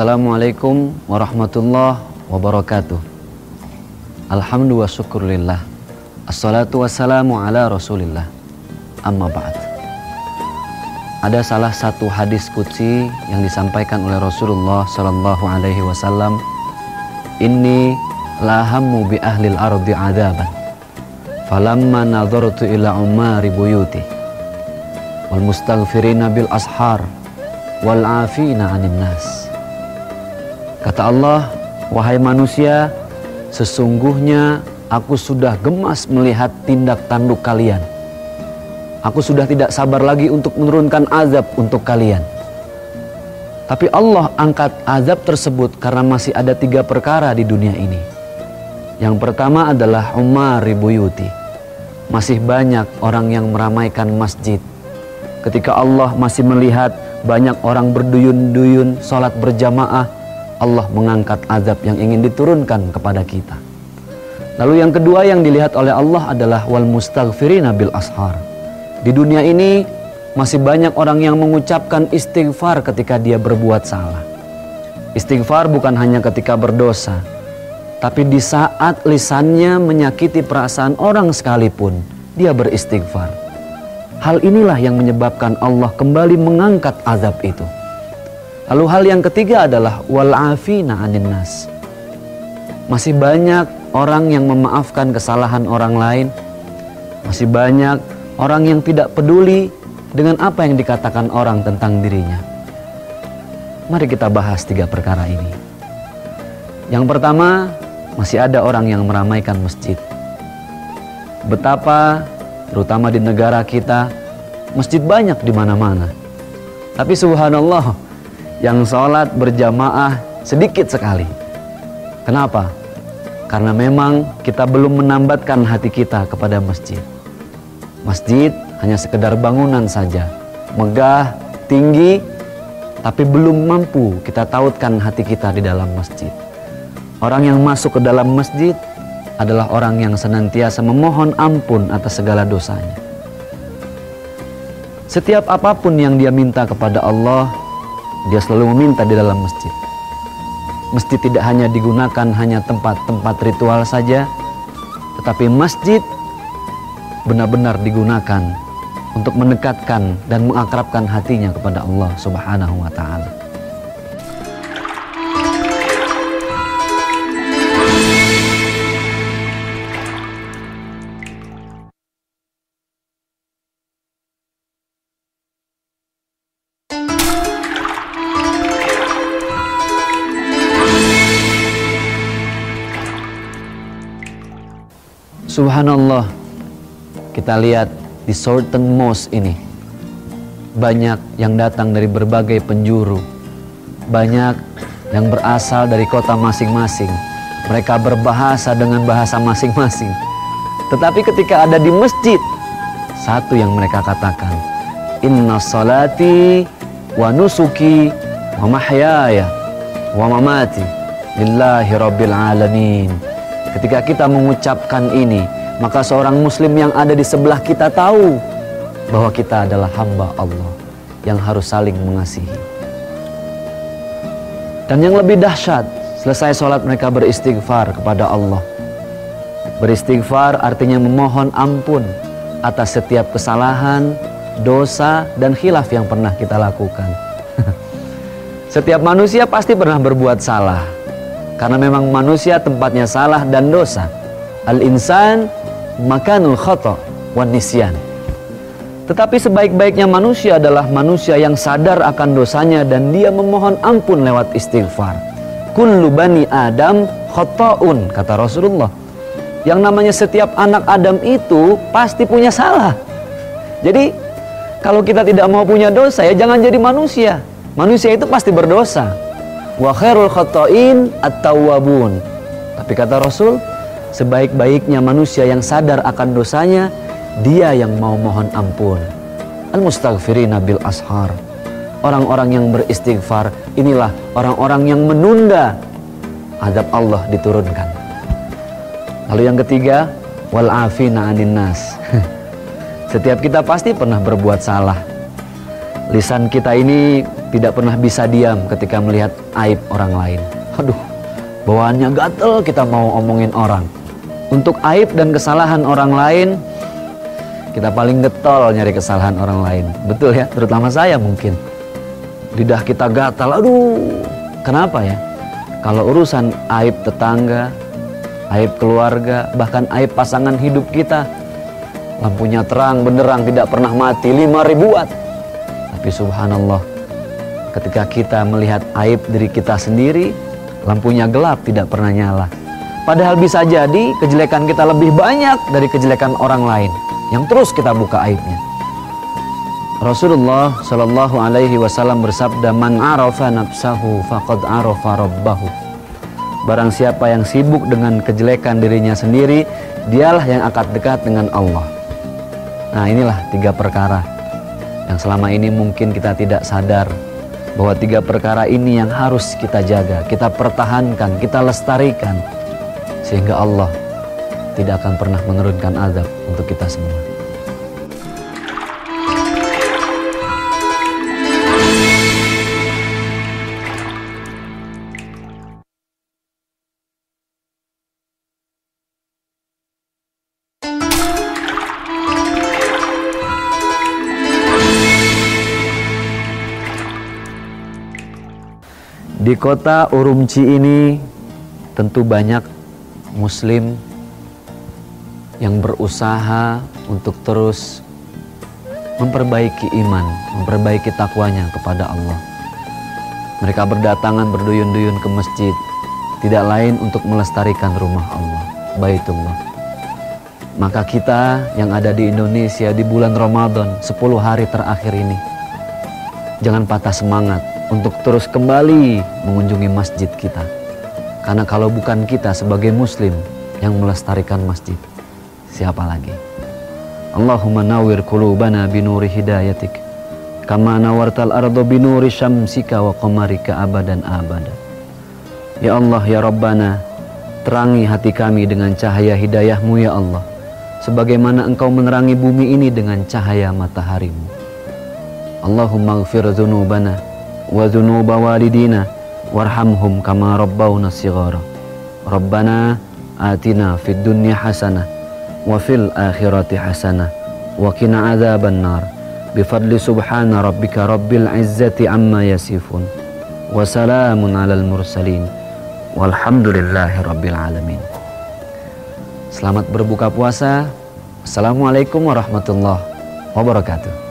Assalamualaikum warahmatullahi wabarakatuh. Alhamdulillah wa syukurillah. Assalatu wassalamu ala rasulillah. Amma ba'd. Ada salah satu hadis qudsi yang disampaikan oleh Rasulullah sallallahu alaihi wasallam. Inni lahammu bi ahlil ardi adaban. Falamma nadhartu ila umari buyuti wal mustaghfirina bil ashar wal afina 'anil nas. Kata Allah, wahai manusia, sesungguhnya aku sudah gemas melihat tindak tanduk kalian. Aku sudah tidak sabar lagi untuk menurunkan azab untuk kalian. Tapi Allah angkat azab tersebut karena masih ada 3 perkara di dunia ini. Yang pertama adalah umari buyuti. Masih banyak orang yang meramaikan masjid. Ketika Allah masih melihat banyak orang berduyun-duyun sholat berjamaah, Allah mengangkat azab yang ingin diturunkan kepada kita. Lalu yang kedua yang dilihat oleh Allah adalah wal mustaghfirina bil ashar. Di dunia ini masih banyak orang yang mengucapkan istighfar ketika dia berbuat salah. Istighfar bukan hanya ketika berdosa, tapi di saat lisannya menyakiti perasaan orang sekalipun, dia beristighfar. Hal inilah yang menyebabkan Allah kembali mengangkat azab itu. Lalu hal yang ketiga adalah wal afina 'anil nas. Masih banyak orang yang memaafkan kesalahan orang lain. Masih banyak orang yang tidak peduli dengan apa yang dikatakan orang tentang dirinya. Mari kita bahas 3 perkara ini. Yang pertama, masih ada orang yang meramaikan masjid. Betapa terutama di negara kita, masjid banyak di mana-mana. Tapi subhanallah, yang sholat berjamaah sedikit sekali. Kenapa? Karena memang kita belum menambatkan hati kita kepada masjid. Masjid hanya sekedar bangunan saja, megah, tinggi, tapi belum mampu kita tautkan hati kita di dalam masjid. Orang yang masuk ke dalam masjid adalah orang yang senantiasa memohon ampun atas segala dosanya. Setiap apapun yang dia minta kepada Allah, dia selalu meminta di dalam masjid. Masjid tidak hanya digunakan hanya tempat-tempat ritual saja, tetapi masjid benar-benar digunakan untuk mendekatkan dan mengakrabkan hatinya kepada Allah Subhanahu wa ta'ala. Subhanallah, kita lihat di Sultan Mosque ini banyak yang datang dari berbagai penjuru, banyak yang berasal dari kota masing-masing. Mereka berbahasa dengan bahasa masing-masing. Tetapi ketika ada di masjid, satu yang mereka katakan, inna salati wa nusuki wa mahyaya wa mamati lillahi rabbil alamin. Ketika kita mengucapkan ini, maka seorang muslim yang ada di sebelah kita tahu bahwa kita adalah hamba Allah yang harus saling mengasihi. Dan yang lebih dahsyat, selesai sholat mereka beristighfar kepada Allah. Beristighfar artinya memohon ampun atas setiap kesalahan, dosa, dan khilaf yang pernah kita lakukan. Setiap manusia pasti pernah berbuat salah. Karena memang manusia tempatnya salah dan dosa. Al-insan makanul khata' wan nisyan. Tetapi sebaik-baiknya manusia adalah manusia yang sadar akan dosanya dan dia memohon ampun lewat istighfar. Kullu bani Adam khata'un, kata Rasulullah. Yang namanya setiap anak Adam itu pasti punya salah. Jadi kalau kita tidak mau punya dosa, ya jangan jadi manusia. Manusia itu pasti berdosa. Wa khairul khata'in at-tawwabun. Tapi kata Rasul, sebaik-baiknya manusia yang sadar akan dosanya, dia yang mau mohon ampun. Al-mustaghfirina bil ashar. Orang-orang yang beristighfar, inilah orang-orang yang menunda azab Allah diturunkan. Lalu yang ketiga, wal afina 'anil nas. Setiap kita pasti pernah berbuat salah. Lisan kita ini tidak pernah bisa diam ketika melihat aib orang lain. Aduh, bawaannya gatel kita mau omongin orang. Untuk aib dan kesalahan orang lain, kita paling getol nyari kesalahan orang lain. Betul ya, terutama saya mungkin. Lidah kita gatal, aduh. Kenapa ya? Kalau urusan aib tetangga, aib keluarga, bahkan aib pasangan hidup kita, lampunya terang benderang tidak pernah mati 5.000 watt. Tapi subhanallah, ketika kita melihat aib diri kita sendiri, lampunya gelap tidak pernah nyala. Padahal bisa jadi kejelekan kita lebih banyak dari kejelekan orang lain yang terus kita buka aibnya. Rasulullah Shallallahu Alaihi Wasallam bersabda, "Man arafa nafsahu faqad arafa rabbahu." Barang siapa yang sibuk dengan kejelekan dirinya sendiri, dialah yang akan dekat dengan Allah. Nah, inilah 3 perkara yang selama ini mungkin kita tidak sadar bahwa 3 perkara ini yang harus kita jaga, kita pertahankan, kita lestarikan, sehingga Allah tidak akan pernah menurunkan azab untuk kita semua. Di kota Urumqi ini tentu banyak muslim yang berusaha untuk terus memperbaiki iman, memperbaiki takwanya kepada Allah. Mereka berdatangan berduyun-duyun ke masjid, tidak lain untuk melestarikan rumah Allah, Baitullah. Maka kita yang ada di Indonesia di bulan Ramadan 10 hari terakhir ini, jangan patah semangat untuk terus kembali mengunjungi masjid kita. Karena kalau bukan kita sebagai muslim yang melestarikan masjid, siapa lagi? Allahumma nawwir qulubana binuri hidayatik kama nawartal ardo binuri syamsika wa qamarika abadan abada. Ya Allah, ya Rabbana, terangi hati kami dengan cahaya hidayahmu ya Allah, sebagaimana engkau menerangi bumi ini dengan cahaya mataharimu. Allahumma ighfir dzunubana wa dzunuba walidina warhamhum kama rabbawna shighara. Rabbana atina fid dunya hasanah wa fil akhirati hasanah wa qina adzaban nar. Bifadli subhana rabbika rabbil izzati amma yasifun wa salamun alal mursalin walhamdulillahi rabbil alamin. Selamat berbuka puasa. Assalamualaikum warahmatullahi wabarakatuh.